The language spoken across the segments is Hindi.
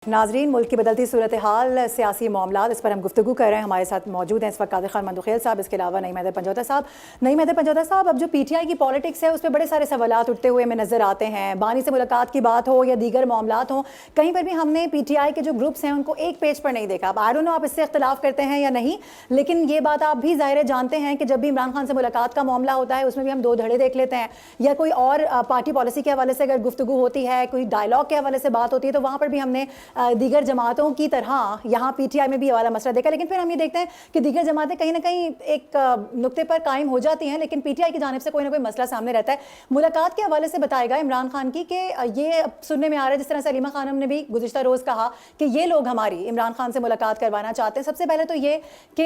नाजरीन, मुल्क की बदलती सूरत हाल, सियासी मामला, इस पर हम गुफ्तगू कर रहे हैं। हमारे साथ मौजूद हैं इस वक्त कादिर खान मंदुखेल साहब, इसके अलावा नईम हैदर पंजौता साहब। नईम हैदर पंजौता साहब, अब जो पीटीआई की पॉलिटिक्स है उस पर बड़े सारे सवालात उठते हुए हमें नजर आते हैं। बानी से मुलाकात की बात हो या दीगर मामलात हो, कहीं पर भी हमने पीटीआई के जो ग्रुप्स हैं उनको एक पेज पर नहीं देखा। अब आई डोंट नो आप इससे इख्तलाफ करते हैं या नहीं, लेकिन ये बात आप भी ज़ाहिर जानते हैं कि जब भी इमरान खान से मुलाकात का मामला होता है उसमें भी हम दो धड़े देख लेते हैं, या कोई और पार्टी पॉलिसी के हवाले से अगर गुफ्तगू होती है, कोई डायलॉग के हवाले से बात होती है, तो वहाँ पर भी हमने दीगर जमातों की तरह यहाँ पीटीआई में भी ये वाला मसला देखा। लेकिन फिर हम ये देखते हैं कि दीगर जमातें कहीं ना कहीं एक नुक्ते पर कायम हो जाती हैं, लेकिन पीटीआई की जानिब से कोई ना कोई मसला सामने रहता है। मुलाकात के हवाले से बताएगा इमरान खान की कि ये सुनने में आ रहा है, जिस तरह से सलीमा खानम ने भी गुज़िश्ता रोज़ कहा कि ये लोग हमारी इमरान खान से मुलाकात करवाना चाहते हैं। सबसे पहले तो ये कि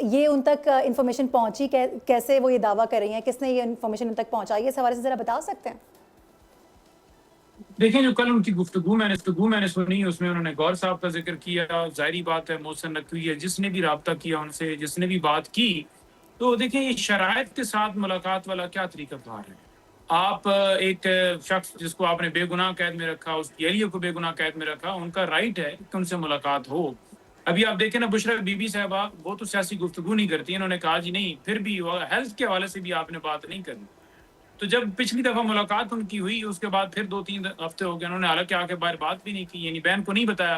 ये उन तक इंफॉर्मेशन पहुंची, कैसे वो ये दावा कर रही हैं, किसने ये इंफॉर्मेशन उन तक पहुंचाई, इस हवाले से ज़रा बता सकते हैं? देखें, जो कल उनकी गुफ्तगू मैंने सुनी, उसमें उन्होंने गौर साहब का जिक्र किया। ज़ाहिरी बात है, मोहसिन नकवी है, जिसने भी राब्ता किया उनसे, जिसने भी बात की, तो देखें ये शराइत के साथ मुलाकात वाला क्या तरीक़ाकार है। आप एक शख्स जिसको आपने बेगुनाह कैद में रखा, उसकी अहलिया को बेगुनाह कैद में रखा, उनका राइट है कि उनसे मुलाकात हो। अभी आप देखें ना, बुशरा बीबी साहबा, वो तो सियासी गुफ्तगू नहीं करती, इन्होंने कहा जी नहीं, फिर भी हेल्थ के हवाले से भी आपने बात नहीं करनी। तो जब पिछली दफा मुलाकात उनकी हुई, उसके बाद फिर 2-3 हफ्ते हो गए, उन्होंने हालांकि आके बाहर बात भी नहीं की, यानी बहन को नहीं बताया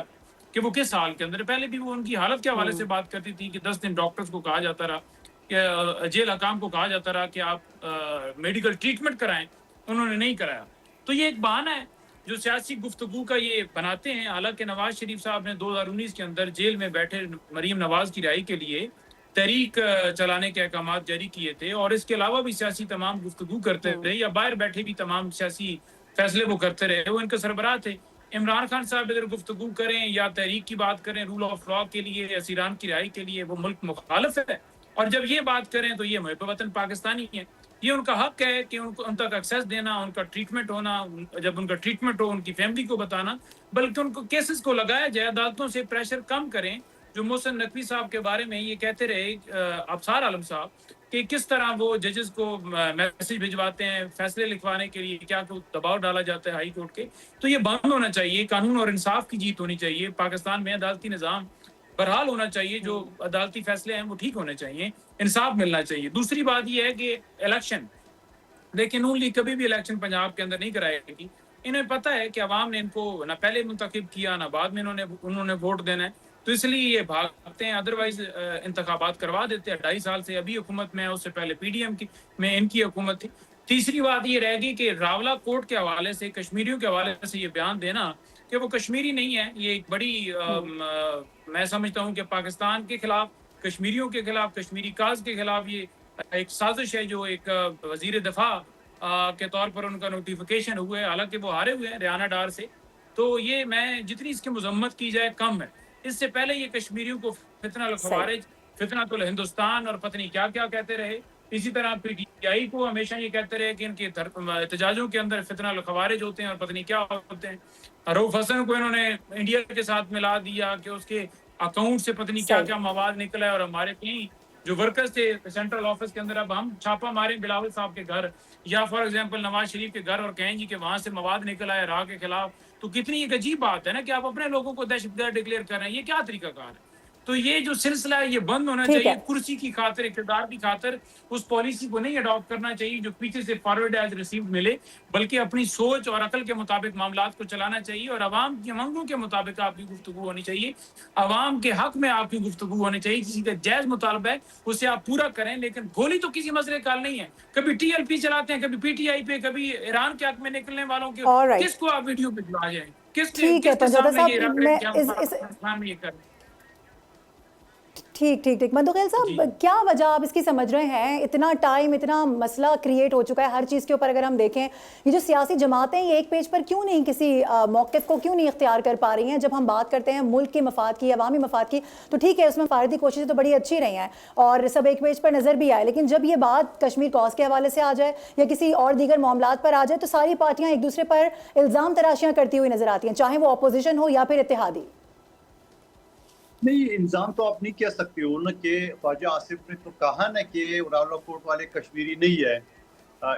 कि वो किस हाल के अंदर। पहले भी वो उनकी हालत के हवाले से बात करती थी कि 10 दिन डॉक्टर्स को कहा जाता रहा, कि जेल हकाम को कहा जाता रहा कि आप मेडिकल ट्रीटमेंट कराएं, उन्होंने नहीं कराया। तो ये एक बहाना है जो सियासी गुफ्तगू का ये बनाते हैं। हालांकि नवाज शरीफ साहब ने 2019 के अंदर जेल में बैठे मरीम नवाज की रिहाई के लिए तहरीक चलाने के अहकाम जारी किए थे, और इसके अलावा भी सियासी तमाम गुफ्तगू करते रहे, या बाहर बैठे भी तमाम सियासी फैसले वो करते रहे, वो इनके सरबराह थे। इमरान खान साहब अगर गुफ्तगू करें या तहरीक की बात करें रूल ऑफ लॉ के लिए, असीरान की रिहाई के लिए, वो मुल्क मुखालिफ है। और जब ये बात करें तो ये मुहिब वतन पाकिस्तानी है। ये उनका हक है कि उनको उन तक एक्सेस देना, उनका ट्रीटमेंट होना, जब उनका ट्रीटमेंट हो उनकी फैमिली को बताना, बल्कि उनको केसेस को लगाया जाए, अदालतों से प्रेशर कम करें। जो मोहसिन नकवी साहब के बारे में ये कहते रहे अफसार आलम साहब, कि किस तरह वो जजेस को मैसेज भिजवाते हैं फैसले लिखवाने के लिए, क्या दबाव डाला जाता है हाई कोर्ट के। तो ये बंद होना चाहिए, कानून और इंसाफ की जीत होनी चाहिए। पाकिस्तान में अदालती निज़ाम बहरहाल होना चाहिए, जो अदालती फैसले हैं वो ठीक होने चाहिए, इंसाफ मिलना चाहिए। दूसरी बात ये है कि इलेक्शन, लेकिन नून लीग कभी भी इलेक्शन पंजाब के अंदर नहीं कराएगी। इन्हें पता है कि अवाम ने इनको ना पहले मुंतखब किया, ना बाद में उन्होंने वोट देना है, तो इसलिए ये भागते हैं। अदरवाइज इंतखाबात करवा देते हैं। 2.5 साल से अभी हुकूमत में है, उससे पहले पीडीएम की में इनकी हुकूमत थी। तीसरी बात ये रहेगी कि रावला कोर्ट के हवाले से, कश्मीरियों के हवाले से ये बयान देना कि वो कश्मीरी नहीं है, ये एक बड़ी मैं समझता हूँ कि पाकिस्तान के खिलाफ, कश्मीरियों के खिलाफ, कश्मीरी काज के खिलाफ ये एक साजिश है। जो एक वजीर दिफा के तौर पर उनका नोटिफिकेशन हुआ है, हालांकि वो हारे हुए हैं रियाना डार से। तो ये मैं जितनी इसकी मजम्मत की जाए कम है। इससे पहले ये कश्मीरियों को फितना खवारिज, फितना तो हिंदुस्तान और पत्नी क्या क्या कहते रहे। इसी तरह पीटीआई को हमेशा ये कहते रहे कि इनके एहतजाजों के अंदर फितना खवारिज होते हैं और पत्नी क्या होते हैं। रऊफ हसन को इन्होंने इंडिया के साथ मिला दिया कि उसके अकाउंट से पत्नी क्या क्या मवाद निकला है, और हमारे कहीं जो वर्कर्स थे सेंट्रल ऑफिस के अंदर, अब हम छापा मारें बिलावल साहब के घर या फॉर एग्जांपल नवाज शरीफ के घर और कहें जी कि वहां से मवाद निकला है राह के खिलाफ, तो कितनी एक अजीब बात है ना कि आप अपने लोगों को दहशतगर्द डिक्लेयर कर रहे हैं। ये क्या तरीकाकार है? तो ये जो सिलसिला है ये बंद होना चाहिए। कुर्सी की खातिर, इक़्तिदार की खातिर उस पॉलिसी को नहीं अडॉप्ट करना चाहिए जो पीछे से फॉरवर्ड एज रिसीव्ड मिले, बल्कि अपनी सोच और अकल के मुताबिक मामलात को चलाना चाहिए, और अवाम की मांगों के मुताबिक आपकी गुफ्तगू होनी चाहिए, अवाम के हक में आपकी गुफ्तगू होनी चाहिए। किसी का जायज मुतालबा है उसे आप पूरा करें, लेकिन गोली तो किसी मसले का नहीं है। कभी टीएलपी चलाते हैं, कभी पीटीआई पे, कभी ईरान के हक में निकलने वालों के किसको आप वीडियो भिजवा जाए, किसके सामने ये ये कर। ठीक मंदुखेल साहब, क्या वजह आप इसकी समझ रहे हैं? इतना टाइम, इतना मसला क्रिएट हो चुका है हर चीज़ के ऊपर। अगर हम देखें, ये जो सियासी जमातें ये एक पेज पर क्यों नहीं किसी मौक़िफ़ को क्यों नहीं इख्तियार कर पा रही हैं? जब हम बात करते हैं मुल्क के मफाद की, अवामी मफाद की, तो ठीक है, उसमें फ़ारदी कोशिशें तो बड़ी अच्छी रही हैं और सब एक पेज पर नज़र भी आए, लेकिन जब ये बात कश्मीर कॉज के हवाले से आ जाए या किसी और दीगर मामलात पर आ जाए, तो सारी पार्टियाँ एक दूसरे पर इल्ज़ाम तराशियाँ करती हुई नजर आती हैं, चाहे वो अपोजिशन हो या फिर इत्तेहादी। नहीं, इल्ज़ाम तो आप नहीं कह सकते हो ना कि ख्वाजा आसिफ ने तो कहा ना कि रावला कोर्ट वाले कश्मीरी नहीं है।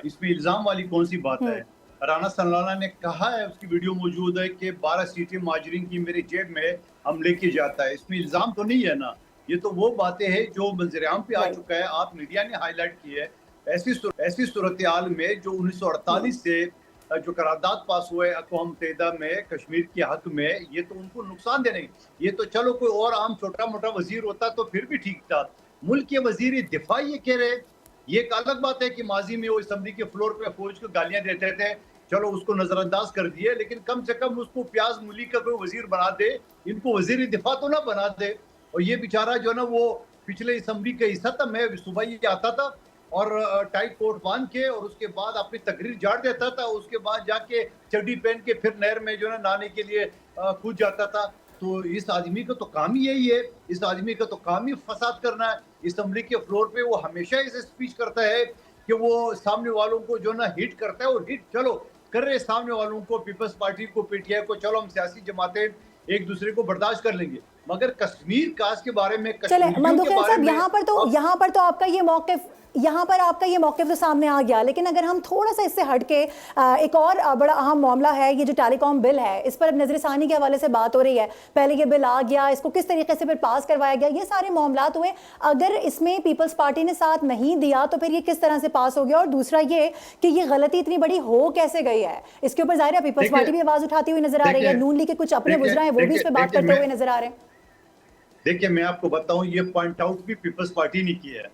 इसमें इल्ज़ाम वाली कौन सी बात है? राना सलाना ने कहा है, उसकी वीडियो मौजूद है कि 12 सीटें माजरीन की मेरी जेब में हम लेके जाता है। इसमें इल्ज़ाम तो नहीं है ना, ये तो वो बातें हैं जो मंजर-ए-आम पे आ चुका है, आप मीडिया ने हाईलाइट की है। ऐसी सूरत-ए-हाल में जो 1948 से जो करारदाद पास हुए अक़वाम मुत्तहिदा में कश्मीर के हक़ में, ये तो उनको नुकसान देने, ये तो चलो कोई और आम छोटा-मोटा वज़ीर होता तो फिर भी ठीक था। मुल्क के वज़ीर दिफ़ा ये कह रहे, ये एक अलग बात है कि माजी में वो असम्बली के फ्लोर पे फौज को गालियां देते थे, चलो उसको नजरअंदाज कर दिए, लेकिन कम से कम उसको प्याज मूली का कोई वजीर बना दे, इनको वजीर दिफा तो ना बना दे। और ये बेचारा जो है ना वो पिछले असम्बली का हिस्सा था, मैं सुबह ही आता था और टाइट कोट बांध के और उसके बाद अपनी तकरीर झाड़ देता था, उसके बाद जाके चड्डी पहन के फिर नहर में जो है नहाने के लिए कूद जाता था। तो इस आदमी का तो काम ही यही है, इस आदमी का तो काम ही फसाद करना है। असम्बली के फ्लोर पे वो हमेशा ऐसे स्पीच करता है कि वो सामने वालों को जो ना हिट करता है, और हिट चलो कर रहे सामने वालों को, पीपल्स पार्टी को, पीटीआई को, चलो हम सियासी जमातें एक दूसरे को बर्दाश्त कर लेंगे, मगर कश्मीर कास के बारे में, चले मंदुखेल साहब, यहाँ पर तो आपका ये मौक़िफ़ तो सामने आ गया, लेकिन अगर हम थोड़ा सा इससे हटके एक और बड़ा अहम मामला है, ये जो टेलीकॉम बिल है, इस पर नज़रसानी के हवाले से बात हो रही है। पहले ये बिल आ गया, इसको किस तरीके से फिर पास करवाया गया, ये सारे मामलात हुए। अगर इसमें पीपल्स पार्टी ने साथ नहीं दिया तो फिर ये किस तरह से पास हो गया? और दूसरा ये कि ये गलती इतनी बड़ी हो कैसे गई है, इसके ऊपर ज़ाहिर है पीपल्स पार्टी भी आवाज़ उठाती हुई नजर आ रही है, नून लीग के कुछ अपने वुज़रा हैं वो भी इस पर बात करते हुए नजर आ रहे हैं। देखिए मैं आपको बताऊं, ये पॉइंट आउट भी पीपल्स पार्टी ने किया है,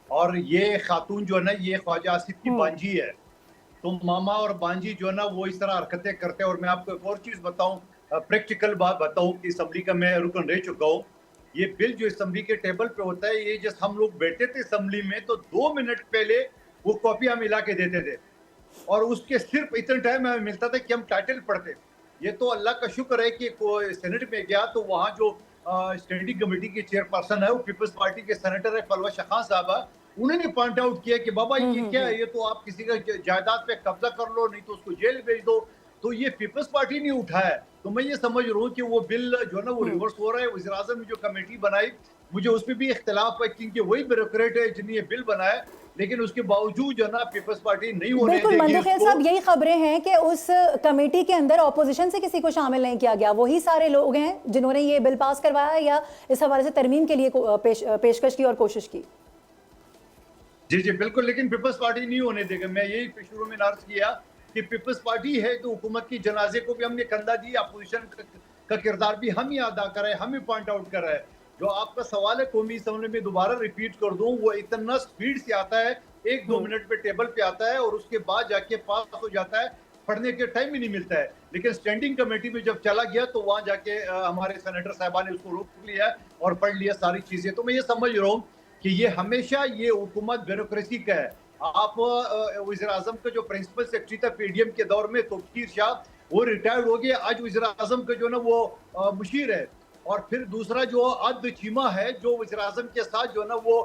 और ये खातून जो है ना, ये ख्वाजा आसिफ की बांजी है। तो मामा और बांजी जो है ना वो इस तरह हरकतें करते हैं। और मैं आपको एक और चीज बताऊं, प्रैक्टिकल बात बताऊं कि असम्बली का मैं रुकन रह चुका हूं। ये बिल जो असम्बली के टेबल पे होता है, ये जैसे हम लोग बैठे थे असम्बली में तो 2 मिनट पहले वो कॉपी हम मिला के देते थे, और उसके सिर्फ इतना टाइम हमें मिलता था कि हम टाइटल पढ़ते। ये तो अल्लाह का शुक्र है कि सेनेट में गया तो वहाँ जो स्टैंडिंग कमेटी के चेयरपर्सन है वो पीपल्स पार्टी के सेनेटर है फलवा शाह साहबा, उन्होंने पॉइंट आउट किया कि बाबा ये क्या है, ये तो आप किसी का जायदाद पे कब्जा कर लो, नहीं तो उसको जेल भेज दो। तो ये पीपल्स पार्टी ने उठाया है। तो मैं ये समझ रहा हूँ कि वो बिल जो है ना वो रिवर्स हो रहा है। वज़ीर आज़म ने जो कमेटी बनाई, मुझे उस पर भी इख्तिलाफ है क्योंकि वही ब्यूरोक्रेट है जिन्हें ये बिल बनाया, लेकिन उसके बावजूद जो है ना पीपल्स पार्टी नहीं होने देगी। बिल्कुल मंदुखेल साहब, यही खबरें हैं कि उस कमेटी के अंदर ऑपोजिशन से किसी को शामिल नहीं किया गया, वही सारे लोग हैं जिन्होंने ये बिल पास करवाया या इस हवाले से तरमीम के लिए पेशकश की और कोशिश की। जी जी बिल्कुल, लेकिन पीपल्स पार्टी नहीं होने देगा। मैं यही शुरू में अर्ज किया कि पीपल्स पार्टी है तो हुकूमत की जनाजे को भी हमने कंधा दिया, अपोजिशन का किरदार भी हम ही अदा कर रहे हैं, हम ही पॉइंट आउट कर रहे हैं। जो आपका सवाल है कौमी असम्बली में, दोबारा रिपीट कर दूं, वो इतना स्पीड से आता है, 1-2 मिनट पे टेबल पे आता है और उसके बाद जाके पास हो जाता है, पढ़ने के टाइम ही नहीं मिलता है। लेकिन स्टैंडिंग कमेटी में जब चला गया तो वहां जाके हमारे सेनेटर साहबा ने उसको रोक लिया और पढ़ लिया सारी चीजें। तो मैं ये समझ रहा हूँ कि ये हमेशा ये हुकूमत ब्यूरोक्रेसी का है। आप वज़ीर आज़म का जो प्रिंसिपल सेक्रेटरी था पीडीएम के दौर में तौकीर शाह, वो रिटायर्ड हो गया, आज वज़ीर आज़म का जो ना वो मुशीर है। और फिर दूसरा जो अब्द चीमा है जो वज़ीर आज़म के साथ जो ना वो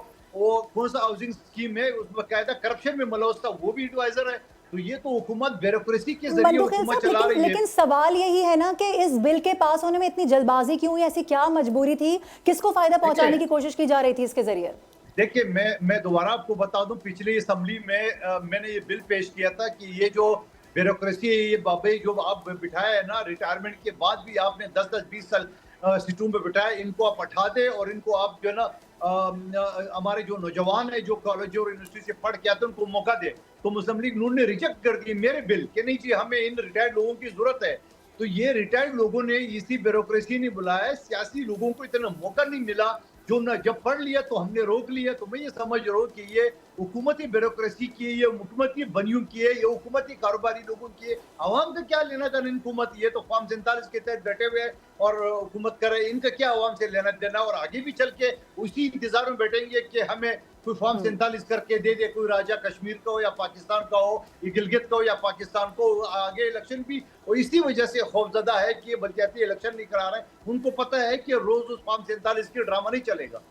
कौन सा हाउसिंग स्कीम है उसमें बाकायदा करप्शन में मुलव्वस था, वो भी एडवाइजर है। तो ये तो हुकूमत ब्यूरोक्रेसी के जरिए हुकूमत चला रही है। लेकिन सवाल यही है ना कि इस बिल के पास होने में इतनी जल्दबाजी क्यों हुई, ऐसी क्या मजबूरी थी, किसको फायदा पहुंचाने की कोशिश की जा रही थी इसके जरिए? देखिए मैं दोबारा आपको बता दूं, पिछली असम्बली में मैंने ये बिल पेश किया था कि ये जो ब्यूरोक्रेसी है, ये बाबे जो आप बिठाया है ना, रिटायरमेंट के बाद भी आपने 10-10, 20 साल सीटों पे बिठाया, इनको आप हटा दे और इनको आप जो है ना हमारे जो नौजवान है जो कॉलेज और यूनिवर्सिटी से पढ़ के आते हैं उनको मौका दे। तो मुस्लिम लीग नून ने रिजेक्ट कर दिए मेरे बिल कि नहीं जी हमें इन रिटायर्ड लोगों की जरूरत है। तो ये रिटायर्ड लोगों ने इसी ब्यूरोक्रेसी ने बुलाया, सियासी लोगों को इतना मौका नहीं मिला, जो ना जब पढ़ लिया तो हमने रोक लिया। तो मैं ये समझ रहा हूँ कि ये हुकूमती ब्यूरोक्रेसी की है, ये हुकूमती बनियों की है, ये हुकूमती कारोबारी लोगों की है। आवाम का क्या लेना देना हुकूमत, ये तो फॉर्म 47 के तहत बैठे हुए और हुकूमत करे, इनका क्या आवाम से लेना देना। और आगे भी चल के उसी इंतजार में बैठेंगे कि हमें कोई फॉर्म 47 करके दे दे, कोई राजा कश्मीर का हो या पाकिस्तान का हो, या गिलगित का हो या पाकिस्तान को। आगे इलेक्शन भी और इसी वजह से खौफजदा है कि ये बल्कि इलेक्शन नहीं करा रहे हैं। उनको पता है कि रोज उस फॉर्म 47 की ड्रामा नहीं चलेगा।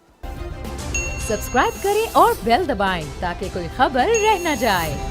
सब्सक्राइब करें और बेल दबाएं ताकि कोई खबर रह न जाए।